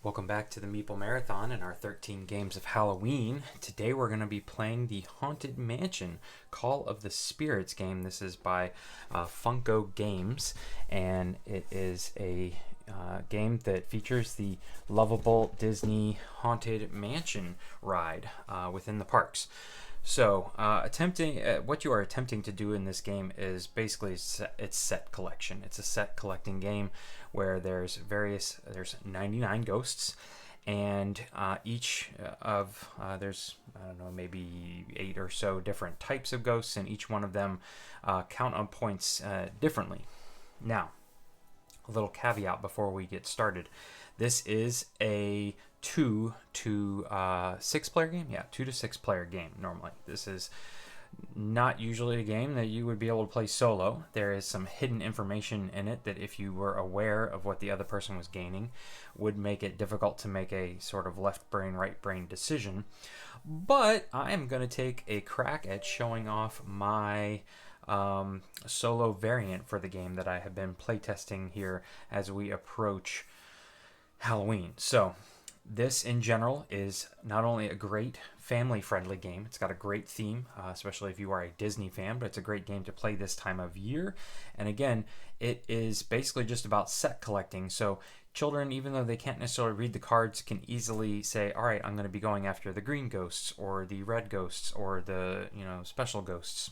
Welcome back to the Meeple Marathon and our 13 games of Halloween. Today we're going to be playing the Haunted Mansion Call of the Spirits game. This is by Funko Games, and it is a game that features the lovable Disney Haunted Mansion ride within the parks. So, what you are attempting to do in this game is basically it's set collection. It's a set collecting game where there's 99 ghosts, and each of there's I don't know, maybe 8 or so different types of ghosts, and each one of them count on points differently. Now, a little caveat before we get started: this is a 2 to 6 player game. Yeah, 2 to 6 player game normally. This is not usually a game that you would be able to play solo. There is some hidden information in it that, if you were aware of what the other person was gaining, would make it difficult to make a sort of left brain, right brain decision. But I am going to take a crack at showing off my solo variant for the game that I have been playtesting here as we approach Halloween. So, this in general is not only a great family-friendly game, it's got a great theme, especially if you are a Disney fan, but it's a great game to play this time of year. And again, it is basically just about set collecting. So children, even though they can't necessarily read the cards, can easily say, all right, I'm going to be going after the green ghosts or the red ghosts or the special ghosts.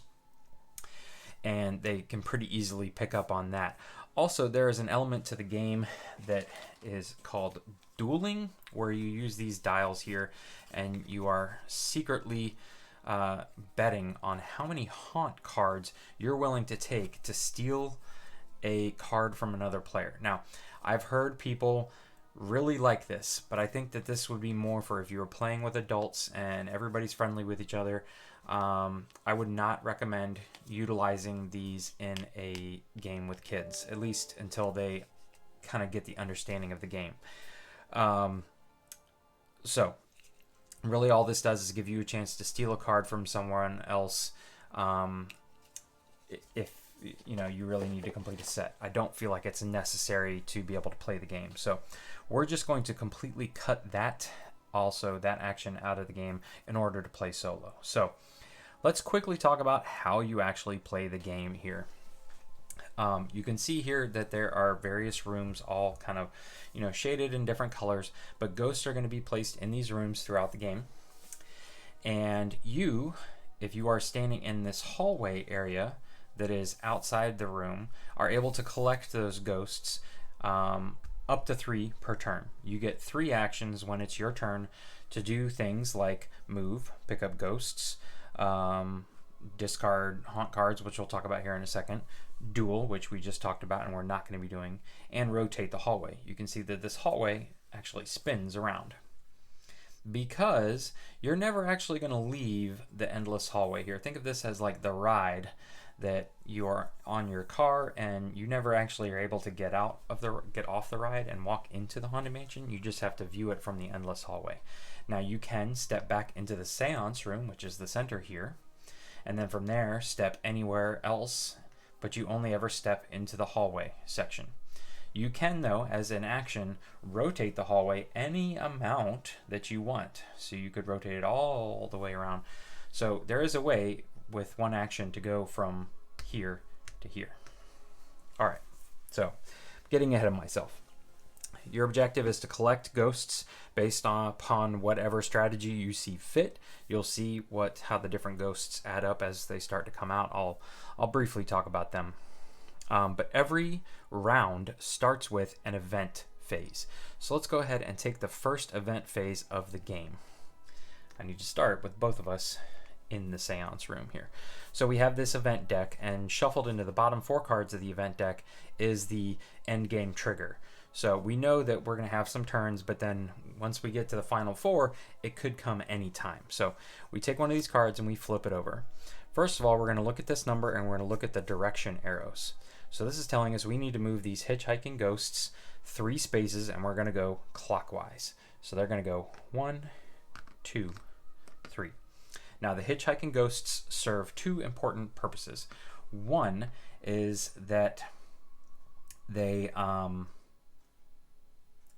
And they can pretty easily pick up on that. Also, there is an element to the game that is called dueling, where you use these dials here and you are secretly betting on how many haunt cards you're willing to take to steal a card from another player. Now, I've heard people really like this, but I think that this would be more for if you were playing with adults and everybody's friendly with each other. I would not recommend utilizing these in a game with kids, at least until they kind of get the understanding of the game. So really all this does is give you a chance to steal a card from someone else if you really need to complete a set. I don't feel like it's necessary to be able to play the game. So we're just going to completely cut that action out of the game in order to play solo. So let's quickly talk about how you actually play the game here. You can see here that there are various rooms, all kind of shaded in different colors, but ghosts are going to be placed in these rooms throughout the game. And you, if you are standing in this hallway area that is outside the room, are able to collect those ghosts up to 3 per turn. You get 3 actions when it's your turn to do things like move, pick up ghosts, discard haunt cards, which we'll talk about here in a second, duel, which we just talked about and we're not going to be doing, and rotate the hallway. You can see that this hallway actually spins around, because you're never actually going to leave the endless hallway here. Think of this as like the ride that you are on your car, and you never actually are able to get off the ride and walk into the Haunted Mansion. You just have to view it from the endless hallway. Now you can step back into the seance room, which is the center here, and then from there step anywhere else, but you only ever step into the hallway section. You can, though, as an action, rotate the hallway any amount that you want. So you could rotate it all the way around. So there is a way with one action to go from here to here. All right, so getting ahead of myself. Your objective is to collect ghosts based upon whatever strategy you see fit. You'll see how the different ghosts add up as they start to come out. I'll briefly talk about them. But every round starts with an event phase. So let's go ahead and take the first event phase of the game. I need to start with both of us in the seance room here. So we have this event deck, and shuffled into the bottom 4 cards of the event deck is the end game trigger. So we know that we're going to have some turns, but then once we get to the final 4, it could come anytime. So we take one of these cards and we flip it over. First of all, we're going to look at this number and we're going to look at the direction arrows. So this is telling us we need to move these hitchhiking ghosts 3 spaces, and we're going to go clockwise. So they're going to go 1, 2, 3. Now the hitchhiking ghosts serve 2 important purposes. One is that they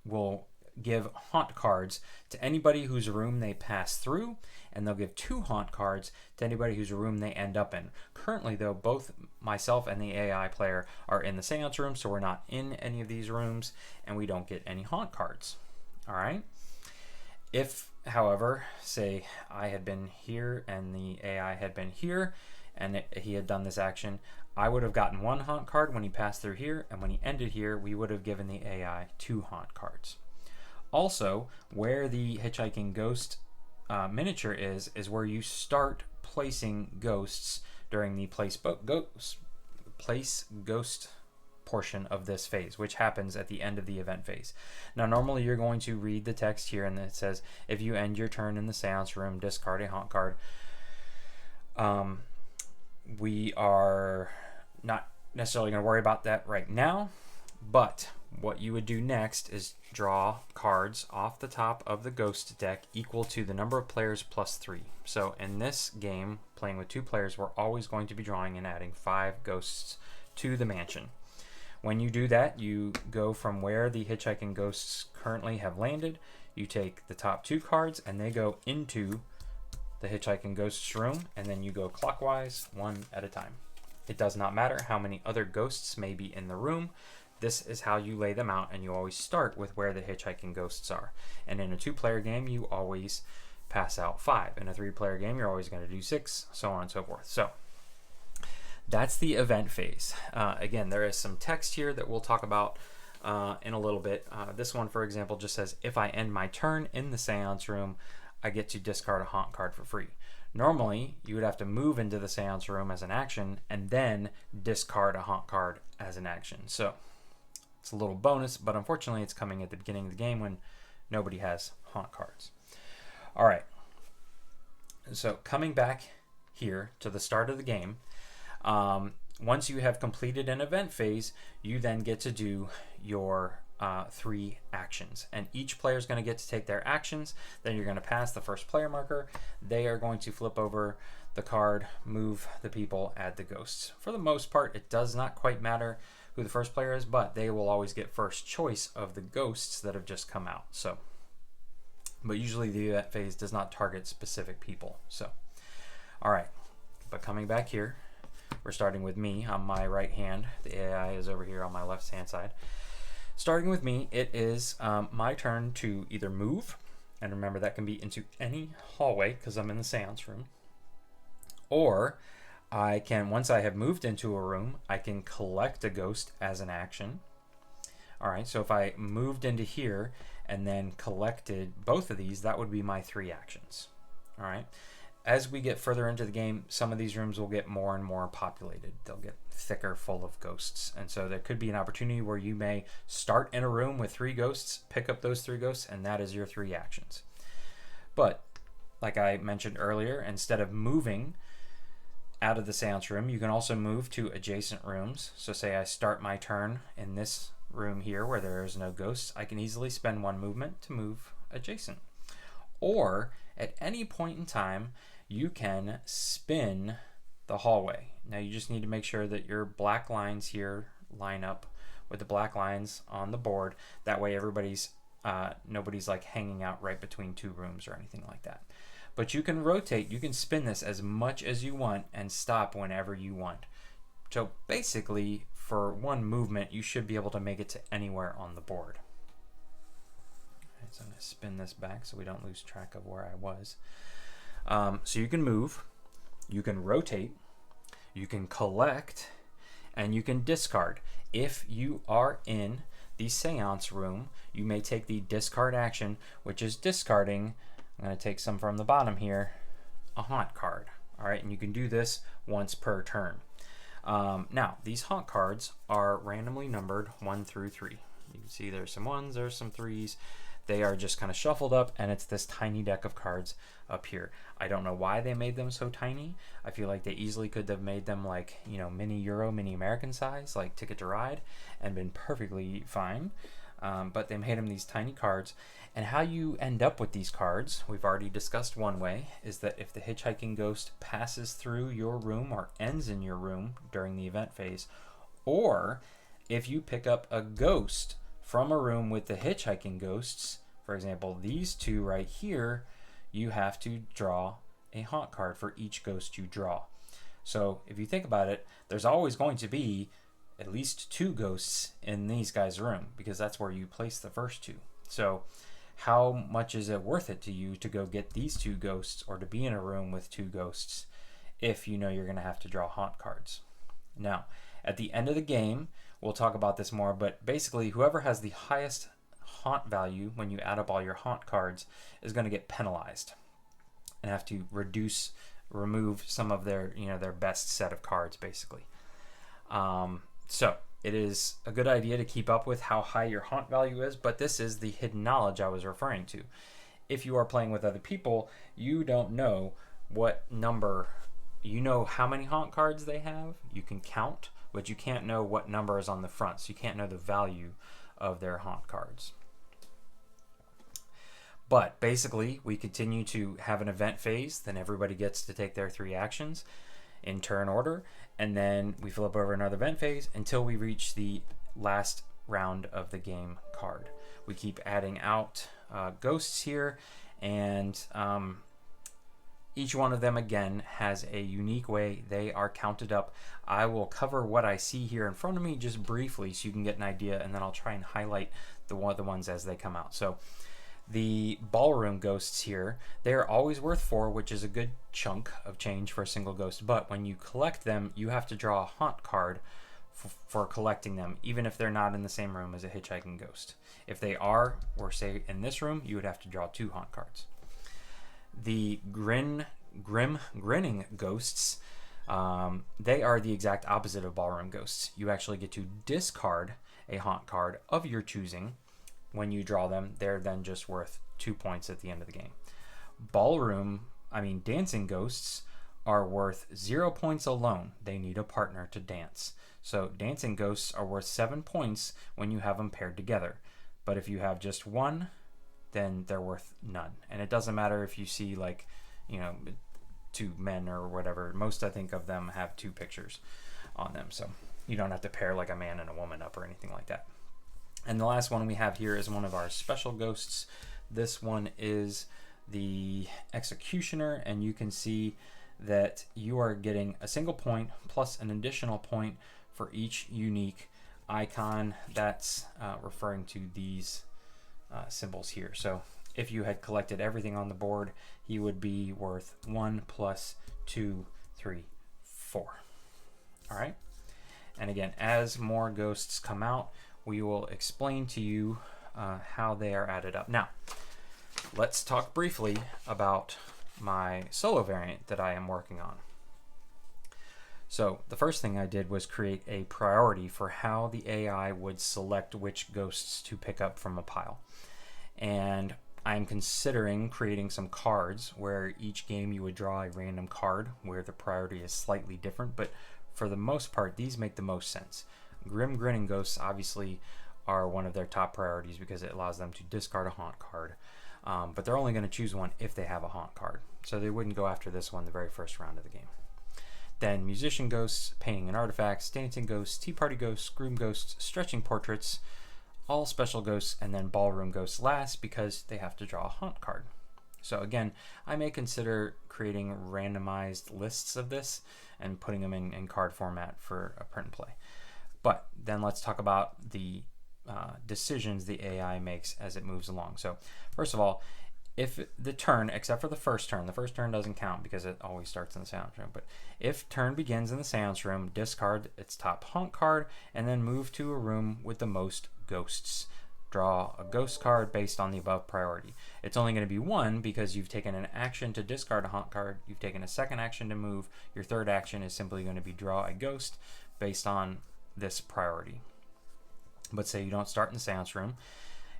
will give haunt cards to anybody whose room they pass through, and they'll give 2 haunt cards to anybody whose room they end up in. Currently, though, both myself and the AI player are in the seance room, so we're not in any of these rooms, and we don't get any haunt cards. All right? If, however, say I had been here and the AI had been here, and he had done this action, I would have gotten 1 haunt card when he passed through here, and when he ended here, we would have given the AI 2 haunt cards. Also, where the Hitchhiking Ghost miniature is where you start placing ghosts during the place ghost portion of this phase, which happens at the end of the event phase. Now, normally you're going to read the text here, and it says, if you end your turn in the seance room, discard a haunt card. We are not necessarily going to worry about that right now, but what you would do next is draw cards off the top of the ghost deck equal to the number of players plus 3. So in this game, playing with 2 players, we're always going to be drawing and adding 5 ghosts to the mansion. When you do that, you go from where the Hitchhiking Ghosts currently have landed. You take the top 2 cards, and they go into the Hitchhiking Ghosts room, and then you go clockwise, 1 at a time. It does not matter how many other ghosts may be in the room. This is how you lay them out, and you always start with where the Hitchhiking Ghosts are. And in a 2-player game, you always pass out 5. In a 3-player game, you're always going to do 6, so on and so forth. So that's the event phase. Again, there is some text here that we'll talk about in a little bit. This one, for example, just says, if I end my turn in the seance room, I get to discard a haunt card for free. Normally, you would have to move into the seance room as an action and then discard a haunt card as an action. So it's a little bonus, but unfortunately it's coming at the beginning of the game when nobody has haunt cards. All right. So coming back here to the start of the game, once you have completed an event phase, you then get to do your 3 actions, and each player is going to get to take their actions. Then you're going to pass the first player marker. They are going to flip over the card, move the people, add the ghosts. For the most part, it does not quite matter who the first player is, but they will always get first choice of the ghosts that have just come out. So, but usually the event phase does not target specific people. So, all right, but coming back here, we're starting with me on my right hand. The AI is over here on my left hand side. Starting with me, it is my turn to either move, and remember that can be into any hallway because I'm in the seance room, or I can, once I have moved into a room, I can collect a ghost as an action. All right, so if I moved into here and then collected both of these, that would be my 3 actions. All right. As we get further into the game, some of these rooms will get more and more populated. They'll get thicker, full of ghosts. And so there could be an opportunity where you may start in a room with 3 ghosts, pick up those 3 ghosts, and that is your 3 actions. But, like I mentioned earlier, instead of moving out of the seance room, you can also move to adjacent rooms. So say I start my turn in this room here where there is no ghosts, I can easily spend 1 movement to move adjacent. Or, at any point in time, you can spin the hallway. Now you just need to make sure that your black lines here line up with the black lines on the board. That way nobody's like hanging out right between 2 rooms or anything like that. But you can rotate, you can spin this as much as you want and stop whenever you want. So basically, for 1 movement, you should be able to make it to anywhere on the board. So I'm going to spin this back so we don't lose track of where I was. So you can move, you can rotate, you can collect, and you can discard. If you are in the seance room, you may take the discard action, which is discarding, I'm going to take some from the bottom here, a haunt card. All right, and you can do this once per turn. Now, these haunt cards are randomly numbered 1 through 3. You can see there's some 1s, there's some 3s. They are just kind of shuffled up, and it's this tiny deck of cards up here. I don't know why they made them so tiny. I feel like they easily could have made them like, you know, mini Euro, mini American size, like Ticket to Ride, and been perfectly fine. But they made them these tiny cards. And how you end up with these cards, we've already discussed one way, is that if the Hitchhiking Ghost passes through your room or ends in your room during the event phase, or if you pick up a ghost from a room with the Hitchhiking Ghosts For example, these two right here, you have to draw a haunt card for each ghost you draw. So if you think about it, there's always going to be at least 2 ghosts in these guys' room, because that's where you place the first 2. So how much is it worth it to you to go get these 2 ghosts, or to be in a room with 2 ghosts, if you know you're going to have to draw haunt cards? Now, at the end of the game, we'll talk about this more, but basically whoever has the highest haunt value when you add up all your haunt cards is going to get penalized and have to remove some of their, their best set of cards, basically. So it is a good idea to keep up with how high your haunt value is, but this is the hidden knowledge I was referring to. If you are playing with other people, you don't know what number, you know how many haunt cards they have, you can count, but you can't know what number is on the front, so you can't know the value of their haunt cards. But basically, we continue to have an event phase, then everybody gets to take their 3 actions in turn order, and then we flip over another event phase until we reach the last round of the game card. We keep adding out ghosts here, and each one of them, again, has a unique way they are counted up. I will cover what I see here in front of me just briefly so you can get an idea, and then I'll try and highlight the ones as they come out. So the ballroom ghosts here, they're always worth 4, which is a good chunk of change for a single ghost, but when you collect them, you have to draw a haunt card for collecting them, even if they're not in the same room as a hitchhiking ghost. If they are, or say in this room, you would have to draw 2 haunt cards. The grim grinning ghosts, they are the exact opposite of ballroom ghosts. You actually get to discard a haunt card of your choosing. When you draw them, they're then just worth 2 points at the end of the game. Dancing ghosts are worth 0 points alone. They need a partner to dance. So dancing ghosts are worth 7 points when you have them paired together. But if you have just one, then they're worth none. And it doesn't matter if you see 2 men or whatever. Most, I think, of them have 2 pictures on them. So you don't have to pair like a man and a woman up or anything like that. And the last one we have here is one of our special ghosts. This one is the Executioner, and you can see that you are getting a single point plus an additional point for each unique icon. That's referring to these symbols here. So if you had collected everything on the board, he would be worth 1 plus 2, 3, 4. All right. And again, as more ghosts come out, we will explain to you how they are added up. Now, let's talk briefly about my solo variant that I am working on. So the first thing I did was create a priority for how the AI would select which ghosts to pick up from a pile. And I'm considering creating some cards where each game you would draw a random card where the priority is slightly different, but for the most part, these make the most sense. Grim Grinning Ghosts obviously are one of their top priorities because it allows them to discard a haunt card. But they're only going to choose one if they have a haunt card. So they wouldn't go after this one the very first round of the game. Then Musician Ghosts, Painting and Artifacts, Dancing Ghosts, Tea Party Ghosts, Groom Ghosts, Stretching Portraits, all special ghosts, and then Ballroom Ghosts last because they have to draw a haunt card. So again, I may consider creating randomized lists of this and putting them in card format for a print and play. But then let's talk about the decisions the AI makes as it moves along. So first of all, if the turn, except for the first turn doesn't count because it always starts in the seance room, but if turn begins in the seance room, discard its top haunt card and then move to a room with the most ghosts. Draw a ghost card based on the above priority. It's only going to be 1 because you've taken an action to discard a haunt card, you've taken a second action to move, your third action is simply going to be draw a ghost based on this priority. But say you don't start in the seance room.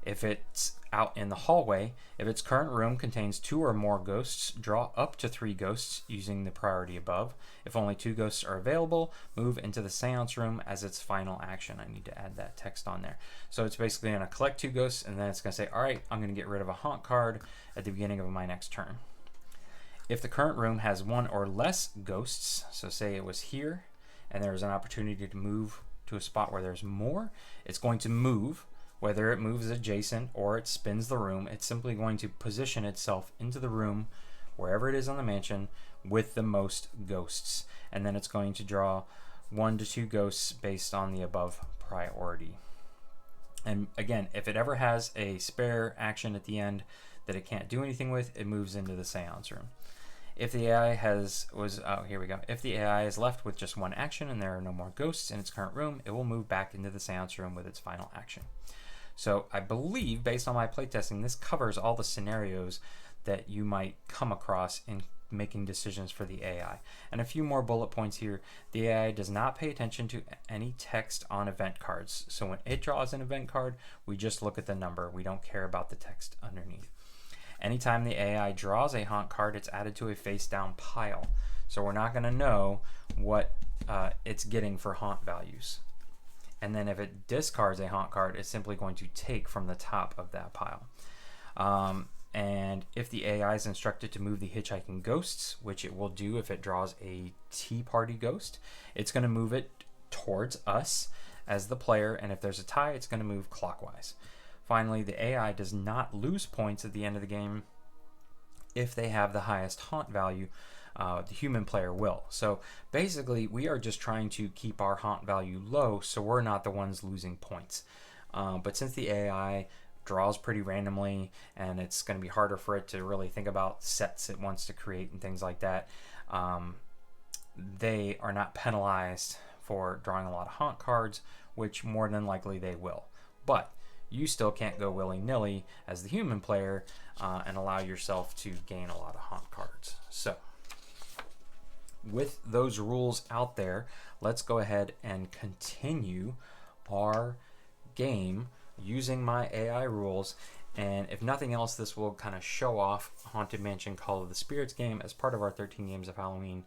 If it's out in the hallway, if its current room contains 2 or more ghosts, draw up to 3 ghosts using the priority above. If only 2 ghosts are available, move into the seance room as its final action. I need to add that text on there. So it's basically going to collect 2 ghosts, and then it's going to say, all right, I'm going to get rid of a haunt card at the beginning of my next turn. If the current room has 1 or less ghosts, so say it was here, and there's an opportunity to move to a spot where there's more, it's going to move whether it moves adjacent or it spins the room, it's simply going to position itself into the room, wherever it is on the mansion, with the most ghosts. And then it's going to draw 1 to 2 ghosts based on the above priority. And again, if it ever has a spare action at the end that it can't do anything with, it moves into the seance room. If the AI If the AI is left with just 1 action and there are no more ghosts in its current room, it will move back into the seance room with its final action. So I believe, based on my playtesting, this covers all the scenarios that you might come across in making decisions for the AI. And a few more bullet points here. The AI does not pay attention to any text on event cards. So when it draws an event card, we just look at the number. We don't care about the text underneath. Anytime the AI draws a haunt card, it's added to a face down pile. So we're not going to know what it's getting for haunt values. And then if it discards a haunt card, it's simply going to take from the top of that pile. And if the AI is instructed to move the hitchhiking ghosts, which it will do if it draws a tea party ghost, it's going to move it towards us as the player, and if there's a tie, it's going to move clockwise. Finally, the AI does not lose points at the end of the game if they have the highest haunt value. The human player will. So basically, we are just trying to keep our haunt value low so we're not the ones losing points. But since the AI draws pretty randomly and it's going to be harder for it to really think about sets it wants to create and things like that, they are not penalized for drawing a lot of haunt cards, which more than likely they will. But you still can't go willy-nilly as the human player and allow yourself to gain a lot of haunt cards. So with those rules out there, let's go ahead and continue our game using my AI rules. And if nothing else, this will kind of show off Haunted Mansion Call of the Spirits game as part of our 13 Games of Halloween,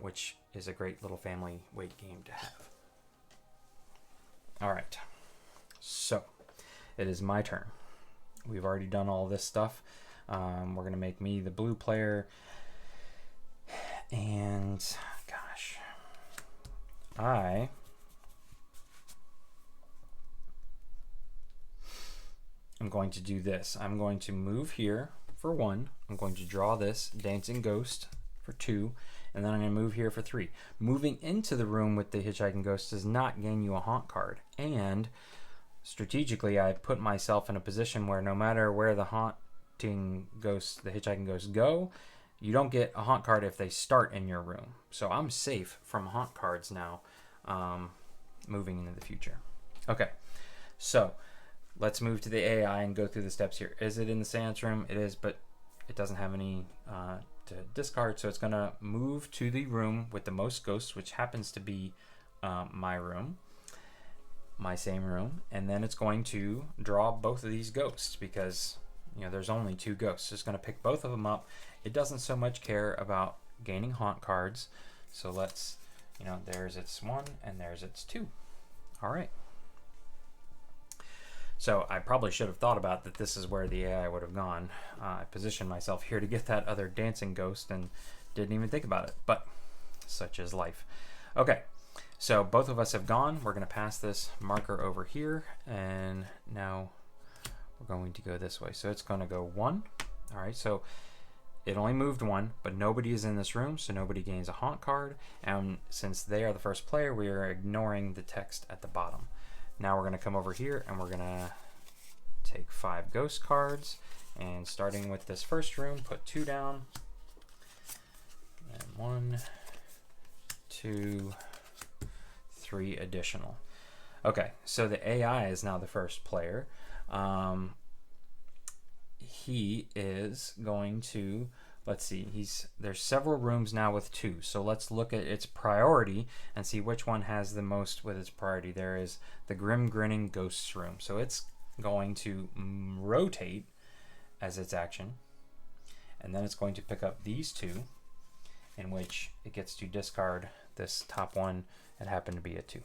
which is a great little family weight game to have. All right, so it is my turn. We've already done all this stuff. We're going to make me the blue player. And gosh, I'm going to do this. I'm going to move here for 1. I'm going to draw this dancing ghost for 2, and then I'm going to move here for 3. Moving into the room with the hitchhiking ghost does not gain you a haunt card, and strategically I put myself in a position where no matter where the haunting ghosts, the hitchhiking ghosts go, you don't get a haunt card if they start in your room. So I'm safe from haunt cards now, moving into the future. Okay, so let's move to the AI and go through the steps here. Is it in the seance room? It is, but it doesn't have any to discard, so it's going to move to the room with the most ghosts, which happens to be my room, my same room, and then it's going to draw both of these ghosts because there's only 2 ghosts. It's going to pick both of them up. It doesn't so much care about gaining haunt cards, so let's, there's its 1 and there's its 2. All right. So I probably should have thought about that this is where the AI would have gone. I positioned myself here to get that other dancing ghost and didn't even think about it, but such is life. Okay, so both of us have gone. We're going to pass this marker over here, and now we're going to go this way. So it's going to go 1. All right, so it only moved 1, but nobody is in this room, so nobody gains a haunt card. And since they are the first player, we are ignoring the text at the bottom. Now we're going to come over here and we're going to take 5 ghost cards, and starting with this first room, put 2 down, and 1, 2, 3 additional. Okay, so the AI is now the first player. He is going to, let's see, there's several rooms now with 2, so let's look at its priority and see which one has the most with its priority. There is the Grim Grinning Ghosts room, so it's going to rotate as its action, and then it's going to pick up these 2, in which it gets to discard this top one. It happened to be a 2.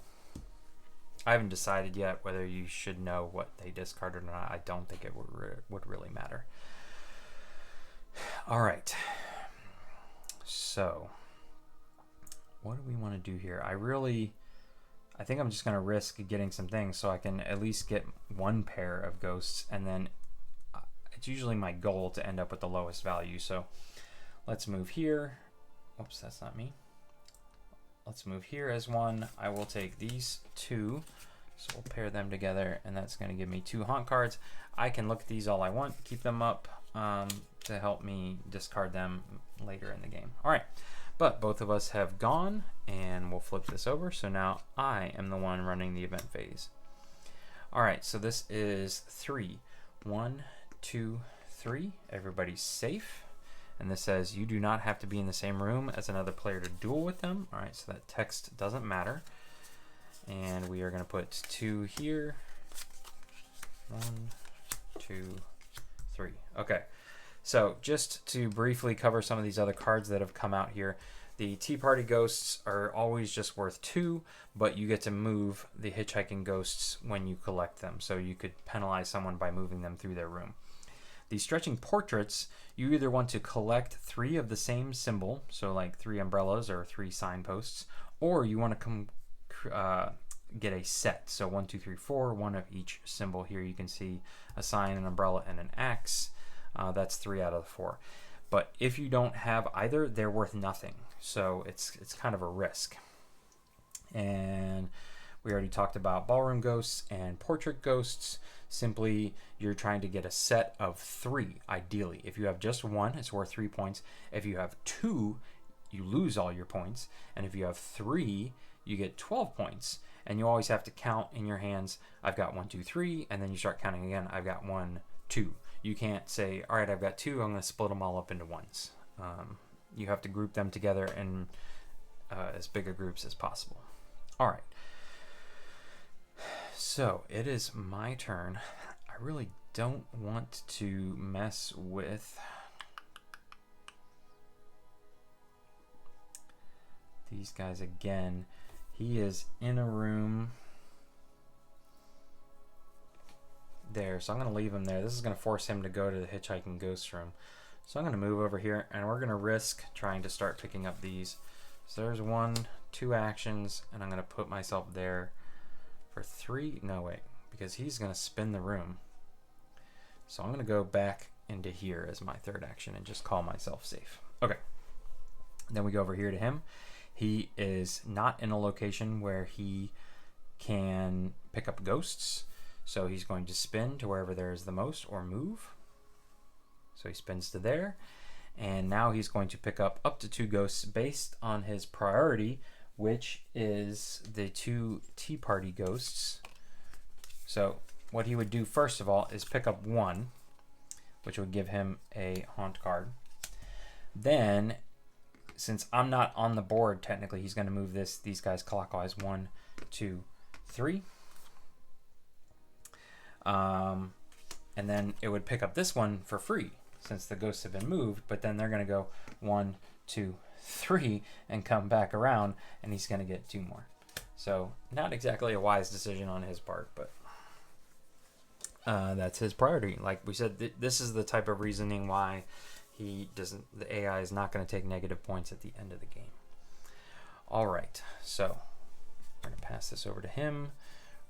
I haven't decided yet whether you should know what they discarded or not. I don't think it would really matter. All right. So, what do we want to do here? I think I'm just going to risk getting some things so I can at least get one pair of ghosts, and then it's usually my goal to end up with the lowest value. So let's move here. Oops, that's not me. Let's move here as one. I will take these two, so we'll pair them together, and that's going to give me 2 haunt cards. I can look at these all I want, keep them up to help me discard them later in the game. All right, but both of us have gone, and we'll flip this over. So now I am the one running the event phase. All right, so this is 3. 1, 2, 3. Everybody's safe. And this says you do not have to be in the same room as another player to duel with them. All right, so that text doesn't matter. And we are going to put 2 here. 1, 2, 3. Okay, so just to briefly cover some of these other cards that have come out here. The Tea Party Ghosts are always just worth 2, but you get to move the Hitchhiking Ghosts when you collect them. So you could penalize someone by moving them through their room. The Stretching Portraits, you either want to collect 3 of the same symbol, so like 3 umbrellas or 3 signposts, or you want to get a set. So 1, 2, 3, 4, 1 of each symbol. Here you can see a sign, an umbrella, and an axe. That's 3 out of the 4. But if you don't have either, they're worth nothing. So it's kind of a risk. And we already talked about Ballroom Ghosts and Portrait Ghosts. Simply, you're trying to get a set of 3, ideally. If you have just 1, it's worth 3 points. If you have 2, you lose all your points. And if you have 3, you get 12 points. And you always have to count in your hands, I've got 1, 2, 3, and then you start counting again, I've got 1, 2. You can't say, all right, I've got 2, I'm going to split them all up into ones. You have to group them together in as big a groups as possible. All right. So it is my turn. I really don't want to mess with these guys again. He is in a room there, so I'm going to leave him there. This is going to force him to go to the Hitchhiking Ghost room. So I'm going to move over here, and we're going to risk trying to start picking up these. So there's 1, 2 actions, and I'm going to put myself there for 3. No, wait, because he's going to spin the room. So I'm going to go back into here as my 3rd action and just call myself safe. Okay. Then we go over here to him. He is not in a location where he can pick up ghosts. So he's going to spin to wherever there is the most, or move. So he spins to there. And now he's going to pick up to 2 ghosts based on his priority, which is the 2 Tea Party Ghosts. So what he would do first of all is pick up 1, which would give him a haunt card. Then, since I'm not on the board, technically he's going to move these guys clockwise. 1, 2, 3. And then it would pick up this one for free since the ghosts have been moved, but then they're going to go 1, 2, 3 and come back around, and he's going to get 2 more. So not exactly a wise decision on his part, but that's his priority. Like we said, this is the type of reasoning why the AI is not going to take negative points at the end of the game. All right, so we're going to pass this over to him.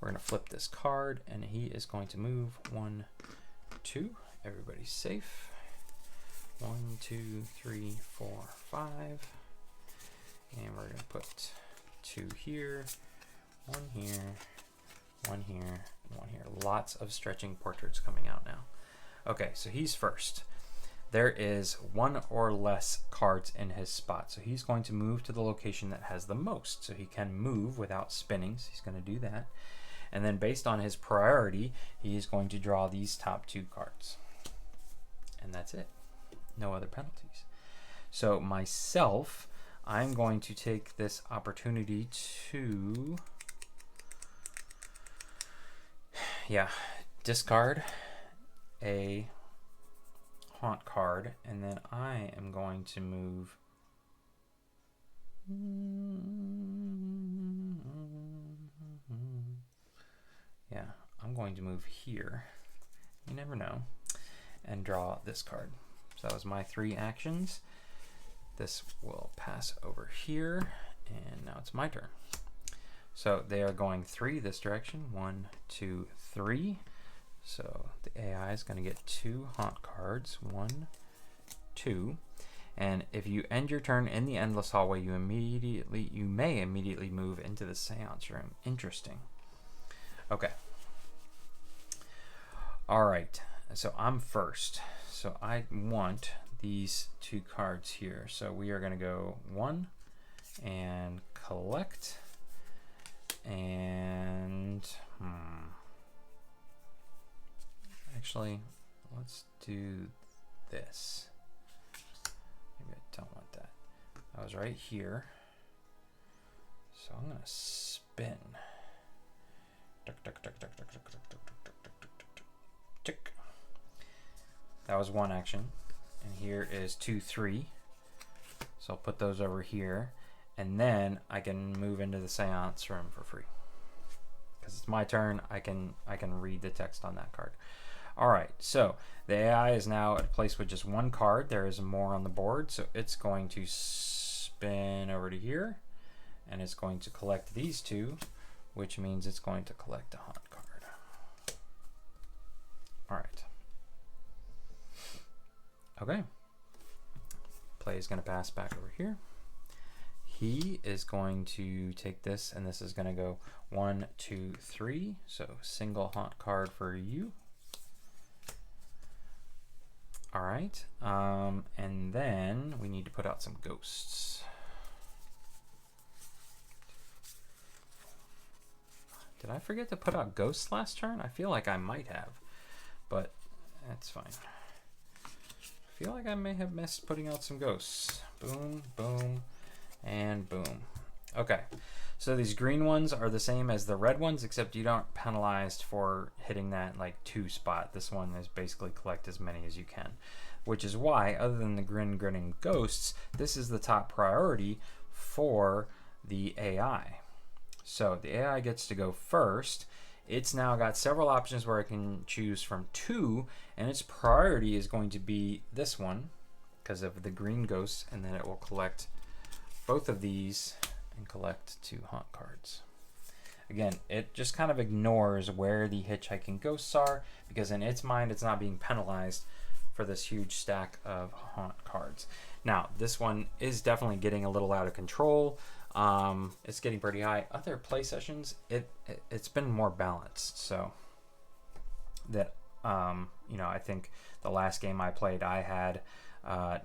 We're going to flip this card, and he is going to move 1, 2. Everybody's safe. 1, 2, 3, 4, 5. And we're going to put 2 here, 1 here, 1 here, and 1 here. Lots of Stretching Portraits coming out now. Okay, so he's first. There is 1 or less cards in his spot. So he's going to move to the location that has the most. So he can move without spinning. So he's going to do that. And then based on his priority, he is going to draw these top 2 cards. And that's it. No other penalties. So myself, I'm going to take this opportunity to discard a haunt card, and then I am going to move I'm going to move here, you never know, and draw this card. So that was my 3 actions. This will pass over here, and now it's my turn. So they are going 3 this direction. 1, 2, 3. So the AI is going to get 2 haunt cards. 1, 2. And if you end your turn in the endless hallway, you may immediately move into the seance room. Interesting. Okay. All right. So I'm first. So I want these 2 cards here. So we are going to go 1 and collect. And actually, let's do this. Maybe I don't want that. I was right here. So I'm going to spin. Tick. That was 1 action. And here is 2, 3. So I'll put those over here. And then I can move into the seance room for free. Because it's my turn, I can read the text on that card. All right, so the AI is now at a place with just 1 card. There is more on the board, so it's going to spin over to here, and it's going to collect these 2, which means it's going to collect a haunt card. All right. Okay. Play is going to pass back over here. He is going to take this, and this is going to go 1, 2, 3. So single haunt card for you. All right. And then we need to put out some ghosts. Did I forget to put out ghosts last turn? I feel like I might have, but that's fine. I feel like I may have missed putting out some ghosts. Boom, boom. And boom. Okay, so these green ones are the same as the red ones, except you don't penalized for hitting that like 2 spot. This one is basically collect as many as you can, which is why, other than the grinning ghosts, this is the top priority for the AI. So the AI gets to go first. It's now got several options where it can choose from 2, and its priority is going to be this one because of the green ghosts, and then it will collect both of these and collect 2 haunt cards. Again, it just kind of ignores where the hitchhiking ghosts are because in its mind it's not being penalized for this huge stack of haunt cards. Now, this one is definitely getting a little out of control. It's getting pretty high. Other play sessions, it's been more balanced. So that I think the last game I played, I had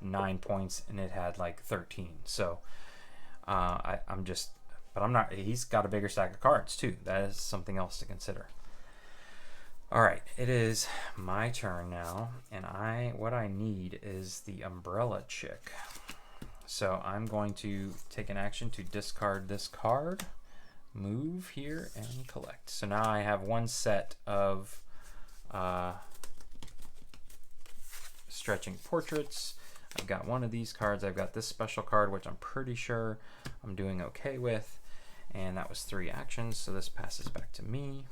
9 points and it had like 13. So I'm not. He's got a bigger stack of cards too. That is something else to consider. All right, it is my turn now, and what I need is the umbrella chick. So I'm going to take an action to discard this card, move here, and collect. So now I have 1 set of stretching portraits. I've got 1 of these cards. I've got this special card, which I'm pretty sure I'm doing okay with. And that was 3 actions, so this passes back to me.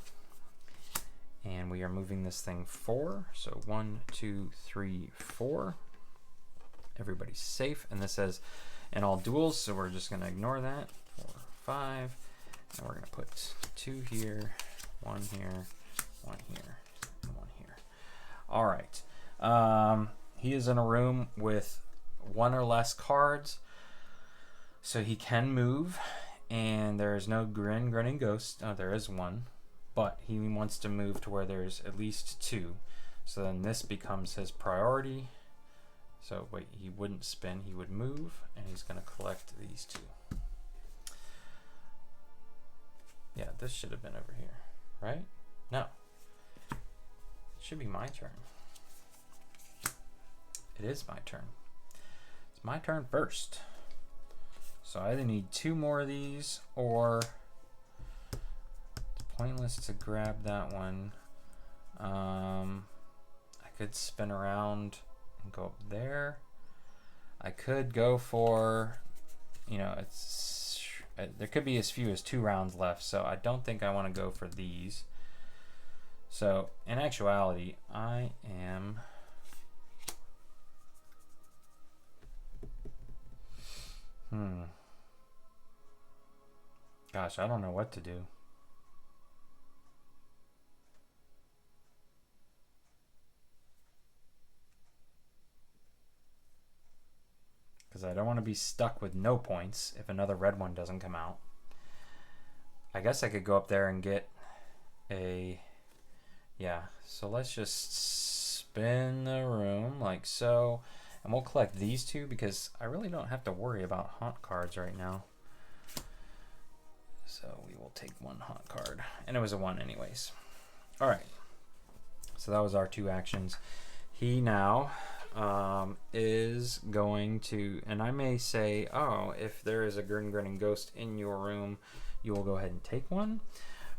And we are moving this thing 4. So 1, 2, 3, 4. Everybody's safe. And this says in all duels, so we're just going to ignore that. 4, 5. And we're going to put 2 here, 1 here, 1 here, and 1 here. All right. He is in a room with 1 or less cards, so he can move, and there is no grinning ghost. Oh, there is 1, but he wants to move to where there's at least 2. So then this becomes his priority. So wait, he wouldn't spin, he would move, and he's going to collect these 2. Yeah, this should have been over here, right? No. It should be my turn. It is my turn. It's my turn first. So I either need 2 more of these, or it's pointless to grab that one. I could spin around and go up there. I could go for, there could be as few as 2 rounds left, so I don't think I want to go for these. So in actuality, I am Gosh, I don't know what to do. because I don't want to be stuck with no points if another red one doesn't come out. I guess I could go up there and get a... Yeah, so let's just spin the room like so. And we'll collect these two because I really don't have to worry about haunt cards right now. So we will take one haunt card. And it was a 1 anyways. Alright. So that was our 2 actions. He now is going to... And I may say, oh, if there is a grinning ghost in your room, you will go ahead and take one.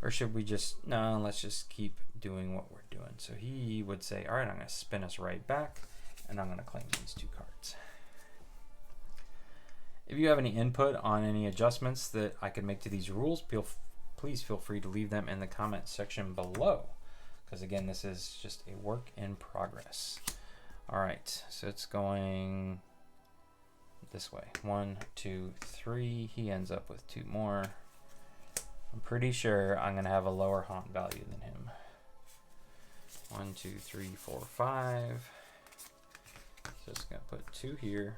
Or should we just... No, let's just keep doing what we're doing. So he would say, alright, I'm going to spin us right back. And I'm going to claim these 2 cards. If you have any input on any adjustments that I could make to these rules, please feel free to leave them in the comment section below. Because again, this is just a work in progress. Alright, so it's going this way. 1, 2, 3. He ends up with 2 more. I'm pretty sure I'm going to have a lower haunt value than him. 1, 2, 3, 4, 5. So it's going to put 2 here.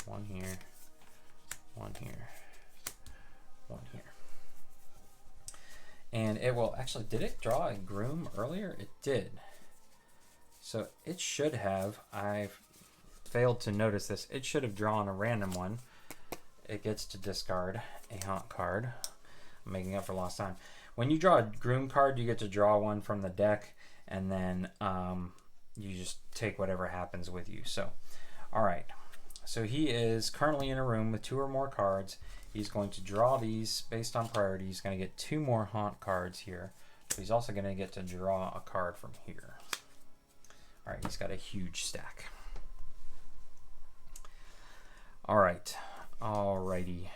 1 here. 1 here. 1 here. And it will actually, did it draw a groom earlier? It did. So it should have, I've failed to notice this, it should have drawn a random one. It gets to discard a haunt card. I'm making up for lost time. When you draw a groom card, you get to draw one from the deck, and then you just take whatever happens with you. So, all right. So he is currently in a room with 2 or more cards. He's going to draw these based on priority. He's going to get 2 more haunt cards here. But he's also going to get to draw a card from here. All right, he's got a huge stack. All right. Alrighty.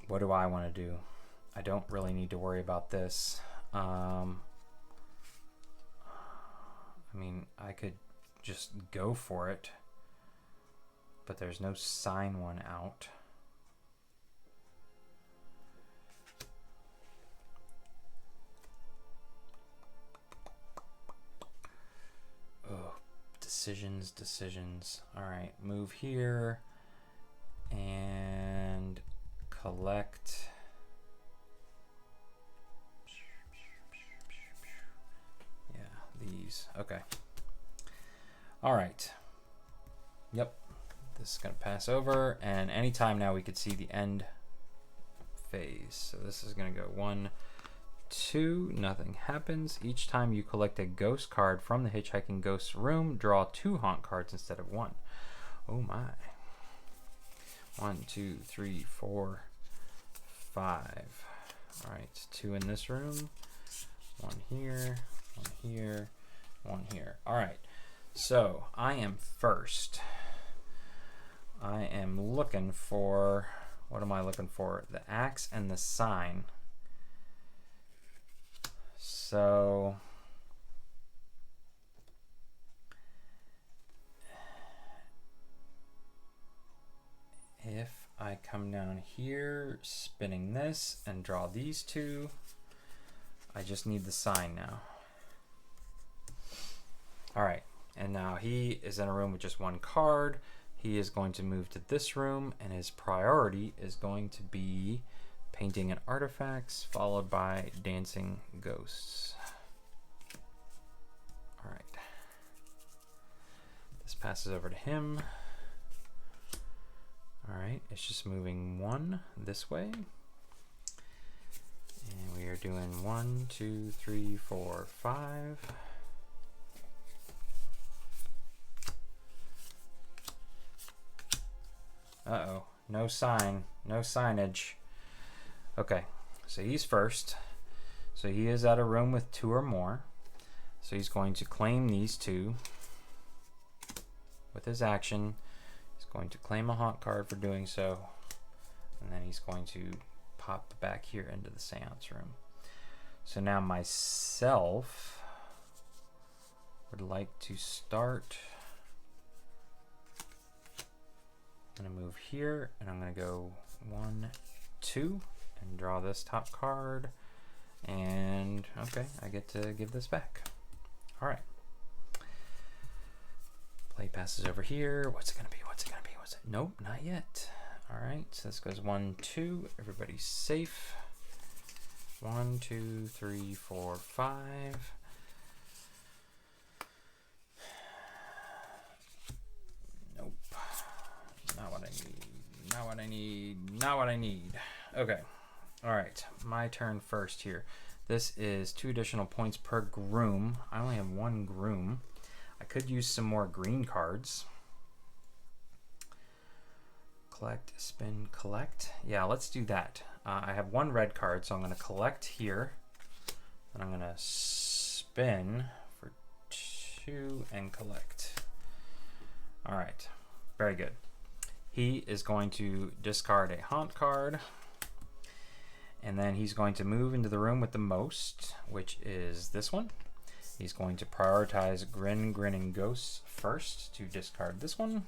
What do I want to do? I don't really need to worry about this. I mean, I could just go for it, but there's no sign one out. Oh, decisions. All right, move here and collect. Yeah, these. Okay. All right. Yep. This is going to pass over, and anytime now we could see the end phase. So this is going to go 1, 2, nothing happens. Each time you collect a ghost card from the Hitchhiking Ghost's room, draw 2 haunt cards instead of 1. Oh my. 1, 2, 3, 4, 5. All right, 2 in this room. 1 here, 1 here, 1 here. All right, so I am first. I am looking for, what am I looking for? The axe and the sign. So if I come down here, spinning this and draw these 2, I just need the sign now. All right, and now he is in a room with just 1 card. He is going to move to this room, and his priority is going to be painting and artifacts, followed by dancing ghosts. All right. This passes over to him. All right, it's just moving 1 this way. And we are doing 1, 2, 3, 4, 5. Uh-oh, no sign, no signage. Okay, so he's first. So he is at a room with 2 or more. So he's going to claim these 2 with his action. He's going to claim a haunt card for doing so. And then he's going to pop back here into the seance room. So now myself would like to start. I'm going to move here, and I'm going to go 1, 2, and draw this top card. And okay, I get to give this back. All right. Play passes over here. What's it gonna be? What's it gonna be? What's it? Nope, not yet. All right, so this goes 1, 2. Everybody's safe. 1, 2, 3, 4, 5. Nope. Not what I need. Not what I need. Not what I need. Okay. All right, my turn first here. This is 2 additional points per groom. I only have 1 groom. I could use some more green cards. Collect, spin, collect. Yeah, let's do that. I have 1 red card, so I'm going to collect here. And I'm going to spin for 2 and collect. All right, very good. He is going to discard a haunt card. And then he's going to move into the room with the most, which is this one. He's going to prioritize Grinning Ghosts first to discard this one.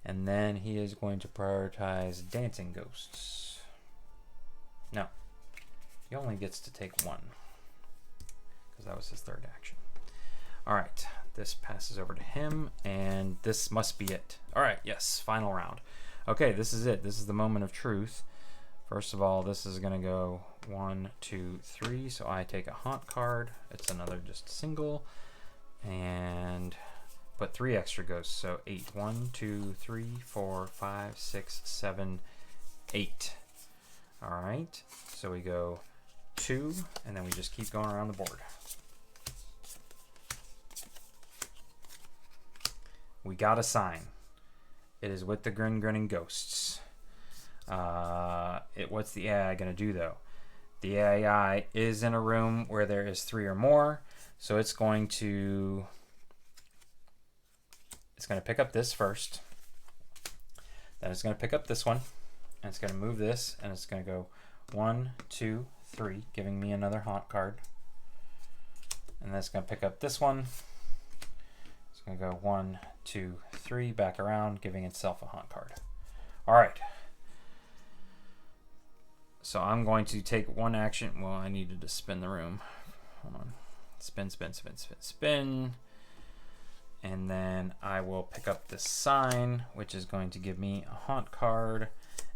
And then he is going to prioritize Dancing Ghosts. No, he only gets to take 1, because that was his 3rd action. All right, this passes over to him, and this must be it. All right, yes, final round. Okay, this is it. This is the moment of truth. First of all, this is going to go 1, 2, 3. So I take a haunt card. It's another just single. And put 3 extra ghosts. So 8. 1, 2, 3, 4, 5, 6, 7, 8. All right. So we go 2, and then we just keep going around the board. We got a sign. It is with the Grinning Ghosts. What's the AI going to do though? The AI is in a room where there is 3 or more, so it's going to pick up this first. Then it's going to pick up this one, and it's going to move this, and it's going to go 1, 2, 3, giving me another haunt card. And then it's going to pick up this one. It's going to go 1, 2, 3, back around, giving itself a haunt card. All right. So I'm going to take 1 action. Well, I needed to spin the room. Hold on. Spin, spin, spin, spin, spin. And then I will pick up this sign, which is going to give me a haunt card.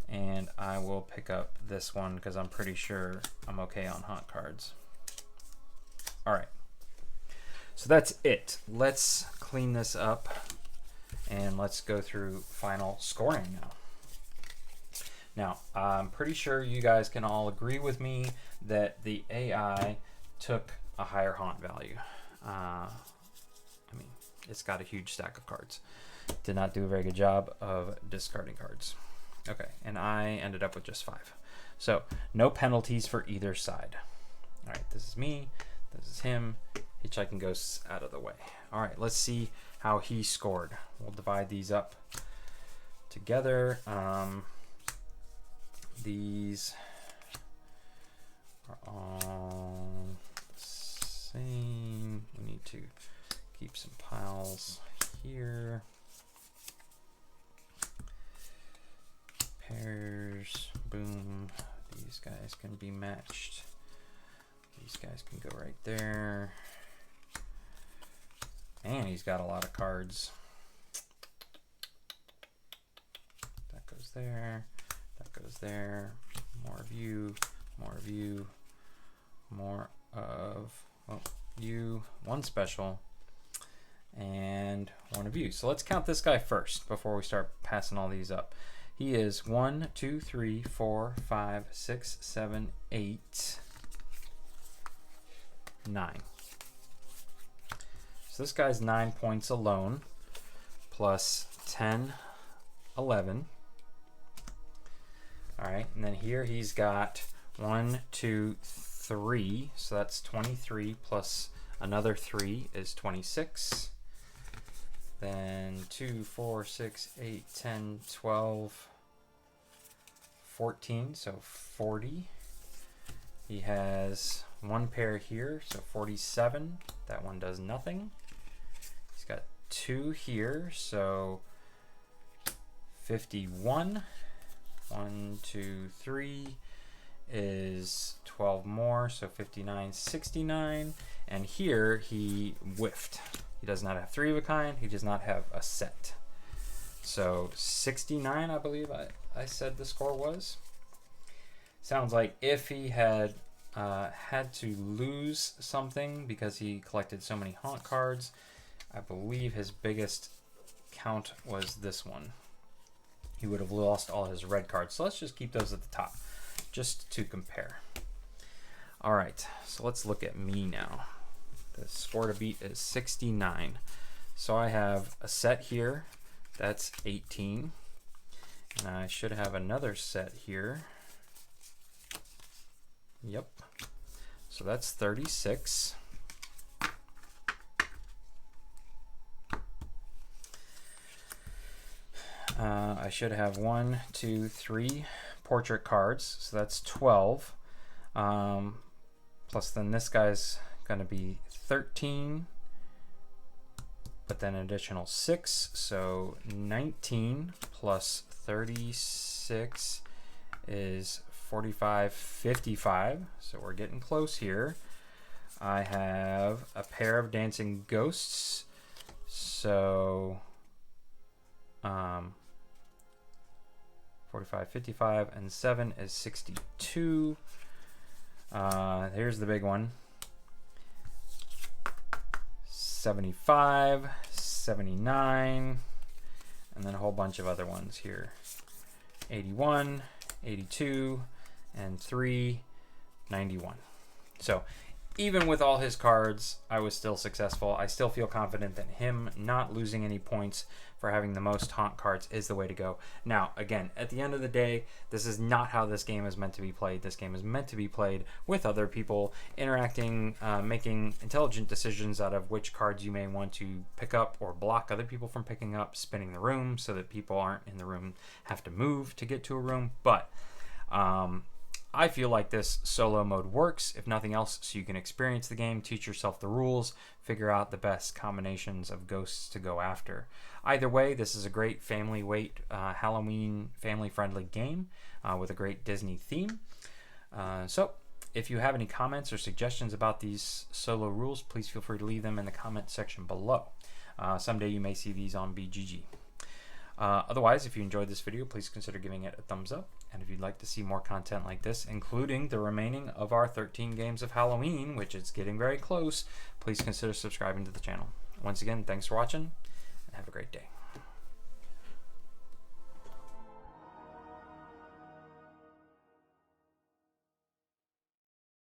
And I will pick up this one because I'm pretty sure I'm okay on haunt cards. All right. So that's it. Let's clean this up and let's go through final scoring now. Now, I'm pretty sure you guys can all agree with me that the AI took a higher haunt value. I mean, it's got a huge stack of cards. Did not do a very good job of discarding cards. Okay, and I ended up with just 5. So, no penalties for either side. All right, this is me, this is him. Hitchhiking Ghosts out of the way. All right, let's see how he scored. We'll divide these up together. These are all the same. We need to keep some piles here. Pairs, boom. These guys can be matched. These guys can go right there. And he's got a lot of cards. That goes there. That goes there. More of you. More of you. More of you. 1 special. And 1 of you. So let's count this guy first before we start passing all these up. He is 1, 2, 3, 4, 5, 6, 7, 8, 9. So this guy's 9 points alone, plus 10, 11. All right, and then here he's got 1, 2, 3, so that's 23, plus another 3 is 26. Then 2, 4, 6, 8, 10, 12, 14, so 40. He has 1 pair here, so 47. That one does nothing. He's got 2 here, so 51. 1, 2, 3. is 12 more, so 59, 69. And here he whiffed. He does not have 3 of a kind. He does not have a set. So 69, I believe I said the score was. Sounds like if he had had to lose something because he collected so many haunt cards, I believe his biggest count was this one. He would have lost all his red cards. So let's just keep those at the top, just to compare. All right, so let's look at me now. The score to beat is 69. So I have a set here, that's 18. And I should have another set here. Yep. So that's 36. I should have 1, 2, 3 portrait cards, so that's 12. Plus then this guy's going to be 13, but then an additional 6, so 19 plus 36 is 45, 55, so we're getting close here. I have a pair of dancing ghosts, so 45, 55, and 7 is 62. Here's the big one. 75, 79, and then a whole bunch of other ones here. 81, 82, and 3, 91. So even with all his cards, I was still successful. I still feel confident that him not losing any points for having the most haunt cards is the way to go. Now, again, at the end of the day, this is not how this game is meant to be played. This game is meant to be played with other people, interacting, making intelligent decisions out of which cards you may want to pick up or block other people from picking up, spinning the room so that people aren't in the room, have to move to get to a room. But I feel like this solo mode works, if nothing else, so you can experience the game, teach yourself the rules, figure out the best combinations of ghosts to go after. Either way, this is a great family weight Halloween family-friendly game with a great Disney theme. So if you have any comments or suggestions about these solo rules, please feel free to leave them in the comment section below. Someday you may see these on BGG. Otherwise, if you enjoyed this video, please consider giving it a thumbs up. And if you'd like to see more content like this, including the remaining of our 13 games of Halloween, which is getting very close, please consider subscribing to the channel. Once again, thanks for watching, and have a great day.